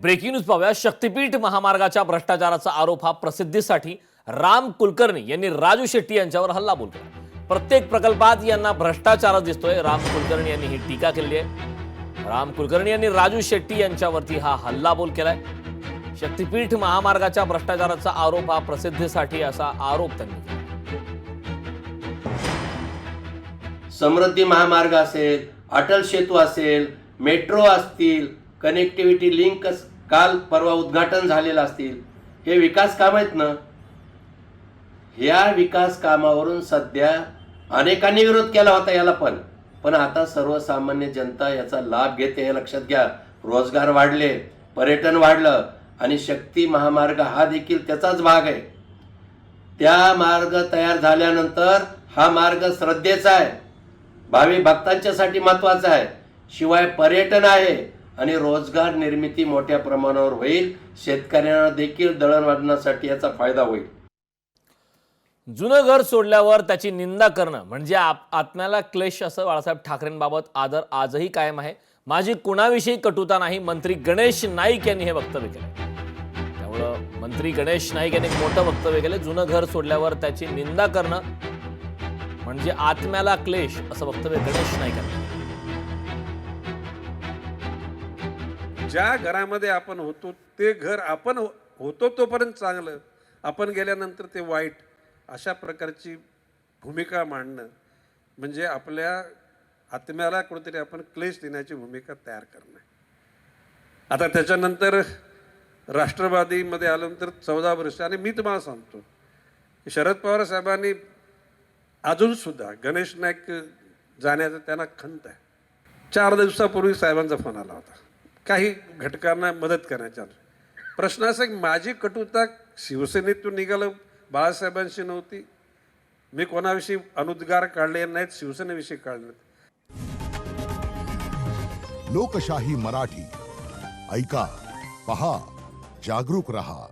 Breaking news पाहूया। शक्तीपीठ महामार्गाच्या भ्रष्टाचाराचा आरोप हा प्रसिद्धीसाठी राम कुलकर्णी यांनी राजू शेट्टी यांच्यावर हल्लाबोल केला। प्रत्येक प्रकल्पात यांना भ्रष्टाचार दिसतोय। राम कुलकर्णी यांनी ही टीका केली आहे। राम कुलकर्णी यांनी राजू शेट्टी यांच्यावरती हा हल्लाबोल केलाय। शक्तीपीठ महामार्गाच्या भ्रष्टाचाराचा आरोप हा प्रसिद्धीसाठी असा आरोप त्यांनी केला। समृद्धी महामार्ग असेल, अटल सेतू असेल, मेट्रो असतील, कनेक्टिव्हिटी लिंक काल परवा उद्घाटन झालेलं असतील, हे विकास काम आहेत ना। ह्या विकास कामावरून सध्या अनेकांनी विरोध केला होता याला, पण आता सर्वसामान्य जनता याचा लाभ घेते हे लक्षात घ्या। रोजगार वाढले, पर्यटन वाढलं आणि शक्ती महामार्ग हा देखील त्याचाच भाग आहे। त्या मार्ग तयार झाल्यानंतर हा मार्ग श्रद्धेचा आहे, भावी भक्तांच्यासाठी महत्त्वाचा आहे, शिवाय पर्यटन आहे आणि रोजगार निर्मिती मोठ्या प्रमाणावर होईल। शेतकऱ्यांना देखील दळणवळणासाठी याचा फायदा होईल। जुनं घर सोडल्यावर त्याची निंदा करणं म्हणजे आत्म्याला क्लेश असं बाळासाहेब ठाकरेंबाबत आदर आजही कायम आहे। माझी कुणाविषयी कटुता नाही, मंत्री गणेश नाईक यांनी हे वक्तव्य केलं। त्यामुळे मंत्री गणेश नाईक यांनी मोठं वक्तव्य केलं। जुनं घर सोडल्यावर त्याची निंदा करणं म्हणजे आत्म्याला क्लेश असं वक्तव्य गणेश नाईक यांनी। ज्या घरामध्ये आपण होतो ते घर आपण होतो तोपर्यंत चांगलं, आपण गेल्यानंतर ते वाईट, अशा प्रकारची भूमिका मांडणं म्हणजे आपल्या आत्म्याला कुठेतरी आपण क्लेश देण्याची भूमिका तयार करणं। आता त्याच्यानंतर राष्ट्रवादीमध्ये आल्यानंतर 14 वर्ष, आणि मी तुम्हाला सांगतो शरद पवार साहेबांनी अजूनसुद्धा गणेश नाईक जाण्याचं त्यांना खंत आहे। 4 दिवसापूर्वी साहेबांचा फोन आला होता काही घटकांना मदत करण्याचा। प्रश्न असा की माझी कटुता शिवसेनेतून निघालं बाळासाहेबांशी नव्हती, मी कोणाविषयी अनुद्गार काढले नाहीत, शिवसेनेविषयी काढले नाहीत। लोकशाही मराठी ऐका, पहा, जागरूक रहा।